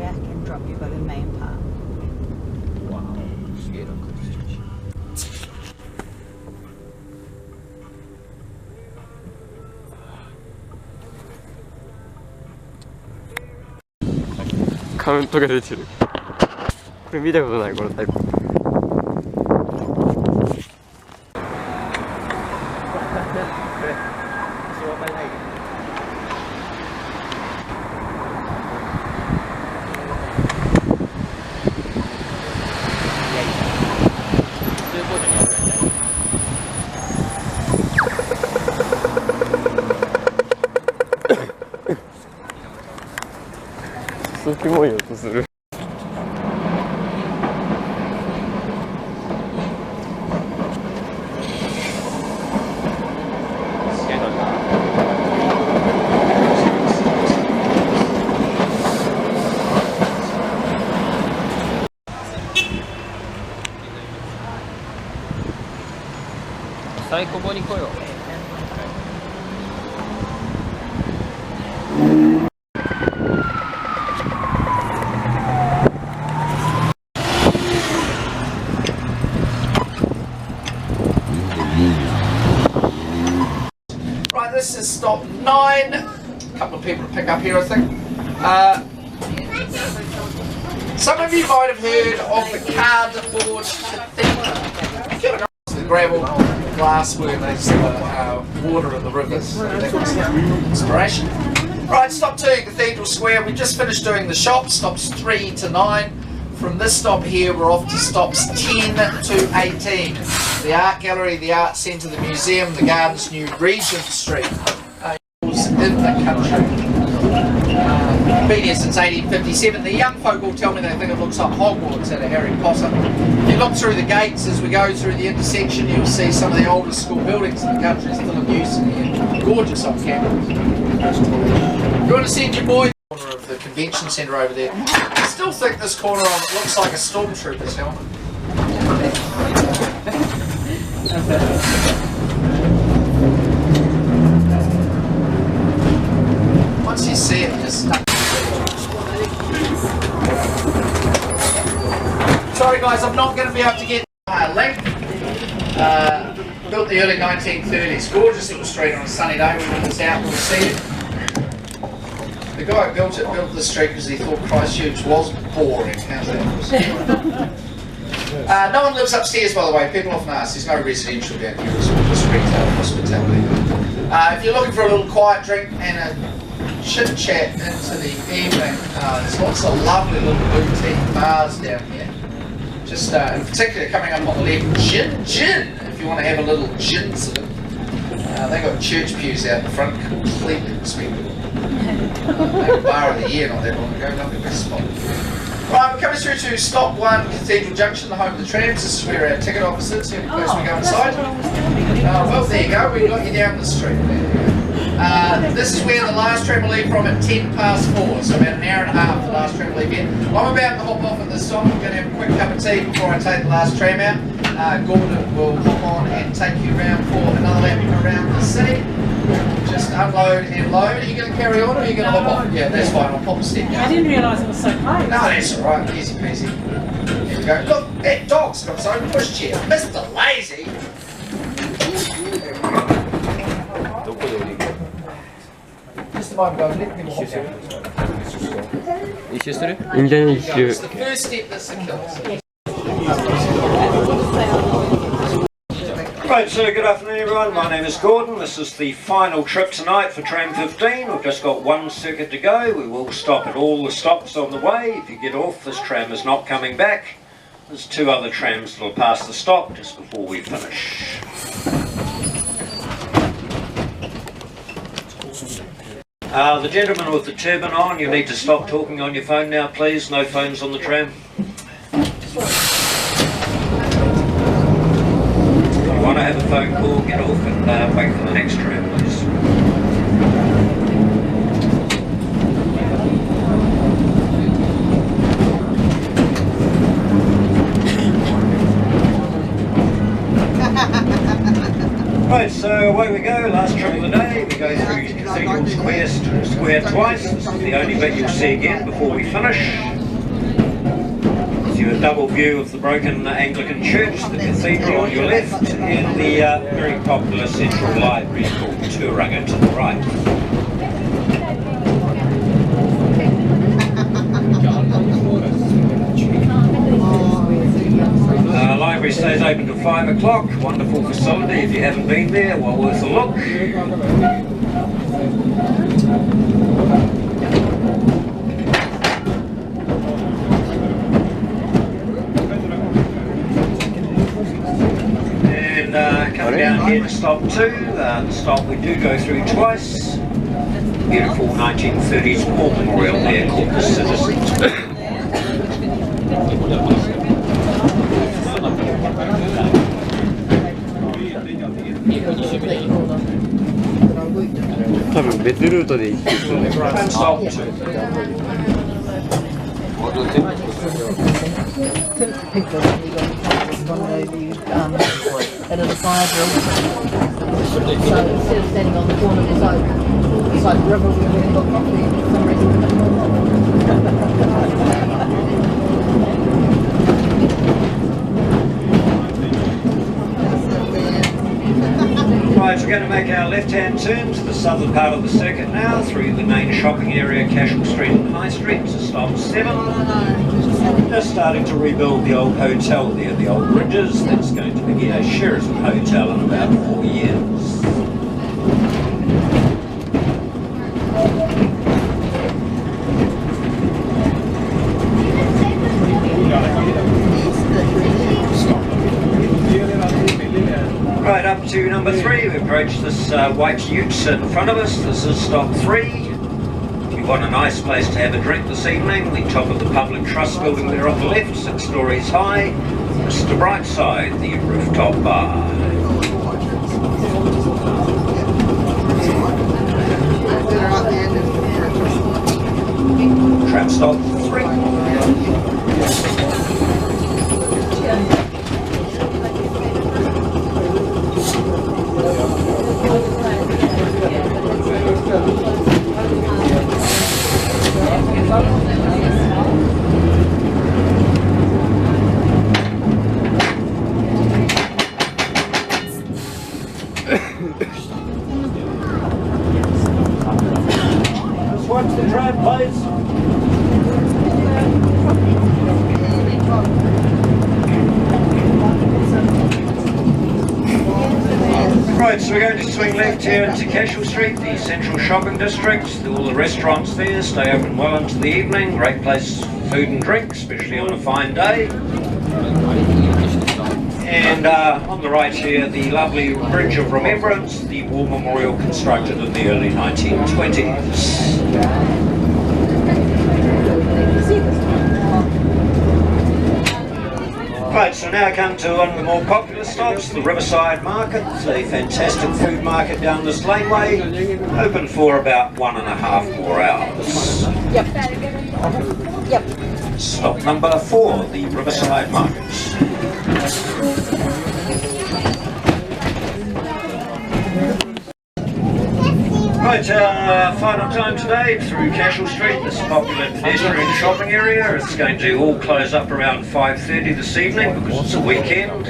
back and drop you by the main path. Wow, scared of Christchurch. 카운터가 되지. これ見たことないこのタイプ。これ紹介ないけど。すごい音する。最高ここに来よう。Right, this is stop 9. A couple of people to pick up here, I think. Some of you might have heard of the cardboard cathedral. The gravel glass where they sell water in the rivers. So that was the inspiration. Right, stop 2, Cathedral Square. We just finished doing the shop, stops 3 to 9. From this stop here, we're off to stops 10 to 18. The art gallery, the art centre, the museum, the gardens, New Regent Street. In the country. Been here since 1857. The young folk will tell me they think it looks like Hogwarts out of Harry Potter. If you look through the gates as we go through the intersection, you'll see some of the oldest school buildings in the country still in use in here. Gorgeous on campus. You want to send your boy corner of the convention centre over there? I still think this corner of it looks like a stormtrooper's helmet. Once you see it, just stuck. Sorry guys, I'm not going to be able to get a link. Built in the early 1930s. Gorgeous little street on a sunny day. We went this out, we'll see it. The guy who built the street because he thought Christchurch was boring. How's that? No one lives upstairs, by the way. People often ask. There's no residential down here. It's all just retail hospitality. If you're looking for a little quiet drink and a chit chat into the evening, there's lots of lovely little boutique bars down here. Just in particular, coming up on the left, Gin. If you want to have a little gin sip. They got church pews out the front, completely respectable. They were bar of the year not that long ago. Lovely best spot. Right, we're coming through to stop 1, Cathedral Junction, the home of the trams. This is where our ticket office is. Every place we go inside. Well, there you go. We got you down the street. This is where the last tram will leave from at 10 past 4, so about an hour and a half the last tram will leave in. I'm about to hop off at this stop. I'm going to have a quick cup of tea before I take the last tram out. Gordon will hop on and take you around for another lap around the city. Just unload and load. Are you going to carry on or are you going to hop off? Yeah, that's fine. I'll pop a step down. I didn't realise it was so close. No, that's alright. Easy peasy. Here we go. Look, that dog's got his own pushchair. Mr. Lazy. Just a moment, guys. Let me walk down. It's the first step that's the killer. Right, so good afternoon everyone, my name is Gordon. This is the final trip tonight for tram 15. We've just got one circuit to go. We will stop at all the stops on the way. If you get off, this tram is not coming back. There's 2 other trams that will pass the stop just before we finish. The gentleman with the turban on, you need to stop talking on your phone now please. No phones on the tram. If you want to have a phone call, get off and wait for the next tram please. Right, so away we go, last trip of the day. We go through Cathedral Square twice. This is the only bit you'll see again before we finish. gives you a double view of the broken Anglican church, the cathedral on your left, and the very popular central library called Turanga to the right. Library stays open till 5 o'clock. Wonderful facility. If you haven't been there, well worth a look. And coming down here to stop 2. The stop we do go through twice. Beautiful 1930s war memorial there called the Citizens. At a fire drill. So instead of standing on the corner beside the river, we went and got coffee for some reason. Right, we're going to make our left-hand turn to the southern part of the circuit now, through the main shopping area, Cashel Street and High Street, to stop 7. Just starting to rebuild the old hotel there, the old bridges. That's going to be a Sheraton Hotel in about 4 years. Right up to number 3, we approach this white ute in front of us. This is stop 3. If you want a nice place to have a drink this evening, the top of the Public Trust building there on the left, 6 stories high. Mr. Brightside, the rooftop bar. Tram stop 3. Just watch the tram, please. Right, so we're going to swing left here into Cashel Street, the central shopping district. All the restaurants there stay open well into the evening. Great place for food and drink, especially on a fine day. And on the right here, the lovely Bridge of Remembrance, the war memorial constructed in the early 1920s. Right, so now come to one of the more popular stops, the Riverside Market. It's a fantastic food market down this laneway, open for about 1.5 more hours. Yep. Stop number 4, the Riverside Market. Right, final time today through Cashel Street, this popular pedestrian shopping area. It's going to all close up around 5:30 this evening because it's a weekend.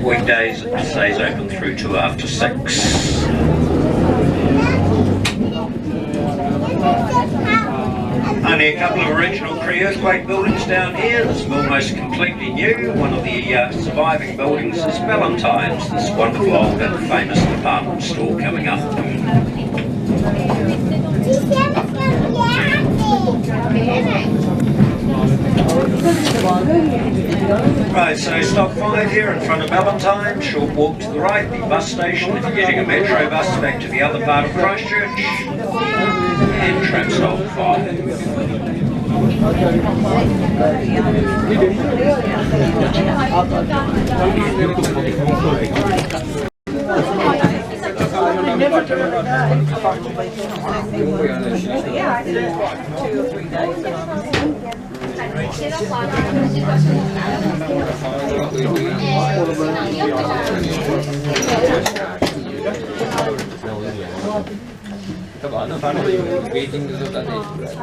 Weekdays it stays open through to after 6. Only a couple of original pre-earthquake buildings down here. This is almost completely new. One of the surviving buildings is Valentine's, this wonderful old and famous department store coming up. Right, so stop 5 here in front of Valentine, short walk to the right, the bus station if you're getting a metro bus back to the other part of Christchurch, and tram stop 5. Yeah, I did it 2 or 3 days. 多分あのパネルウェイティングとかでぐらい。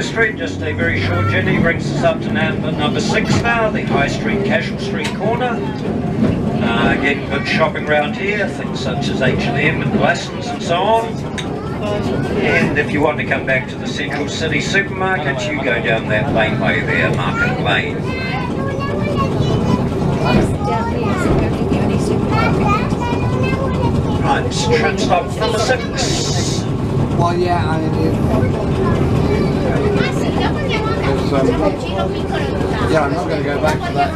Street, just a very short journey brings us up to number 6 now, the High Street Casual Street corner. Again, good shopping around here, things such as H&M and Glassons and so on. And if you want to come back to the Central City supermarket, you go down that laneway there, Market Lane. Right, trim stop number 6. Well, yeah, I mean, yeah, I'm not going to go back to that.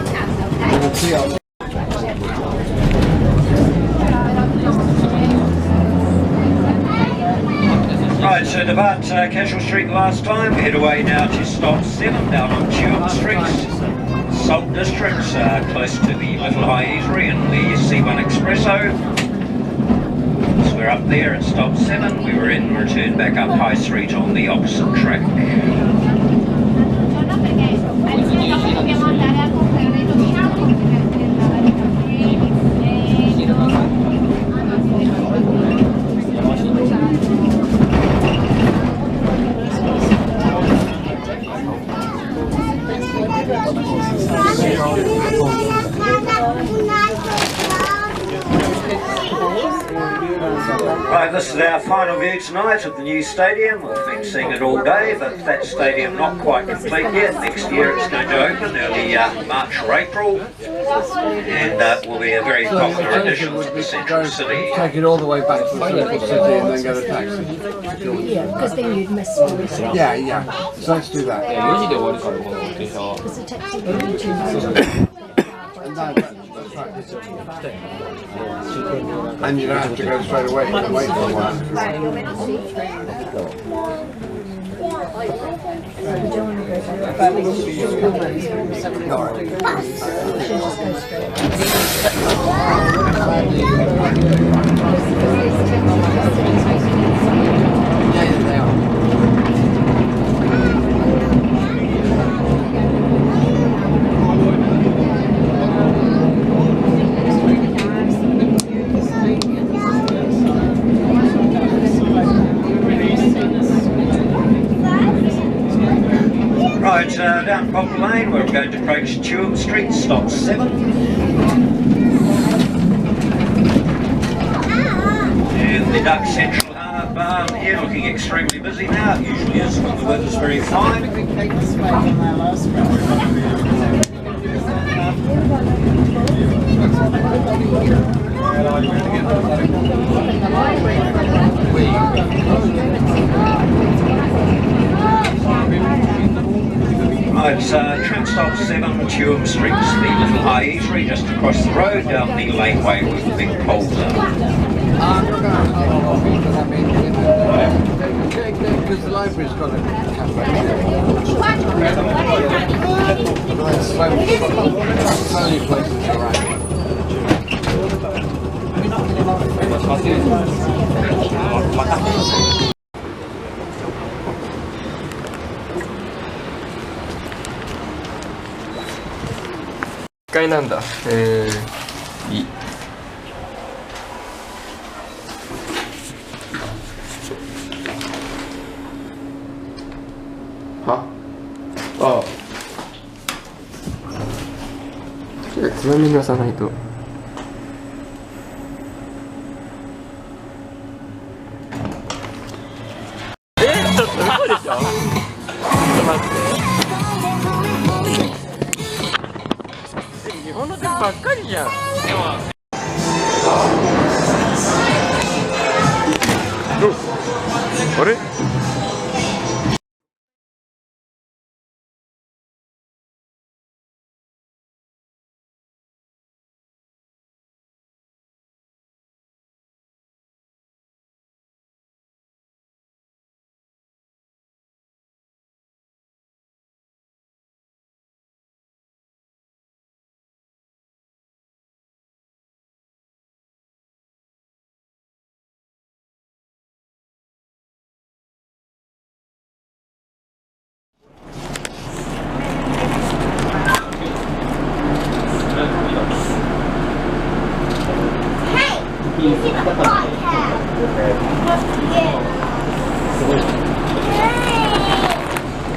Right, so depart Casual Street last time. We head away now to stop 7 down on Tulip Street. Salt Districts, close to the Little High Eatery and the C1 Espresso. So we're up there at stop 7. We were in, returned back up High Street on the opposite track. Right, this is our final view tonight of the new stadium. We've been seeing it all day, but that stadium not quite complete yet. Next year it's going to open early March or April, and will be a very popular addition to the central city. Take it all the way back to the central city and then get a taxi. Yeah, because then you'd miss the Yeah, yeah. So let's do that. 4時で終わるからこの電車は。 And you don't have to go straight away. You can wait for a while. Yeah, they are. Right, down Poplar Lane, we're going to approach Tulip Street, stop 7. And the Duck Central Bar here looking extremely busy now. It usually is when the weather's very fine. Right, tram stop 7, Tulip Street, the Little High Eatery just across the road down the laneway with the big poles up. Because the library's got a cafe. There's so many places around. 1階なんだ。いい。はああ。つまみに出さないと。ちょっと嘘でしょ。ちょっと待って。日本の店ばっかりじゃん。あれ？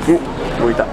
お、置いた。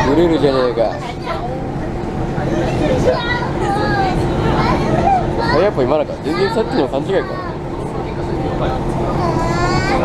ブレるじゃねえか。やっぱ今なんか全然さっきの勘違いか。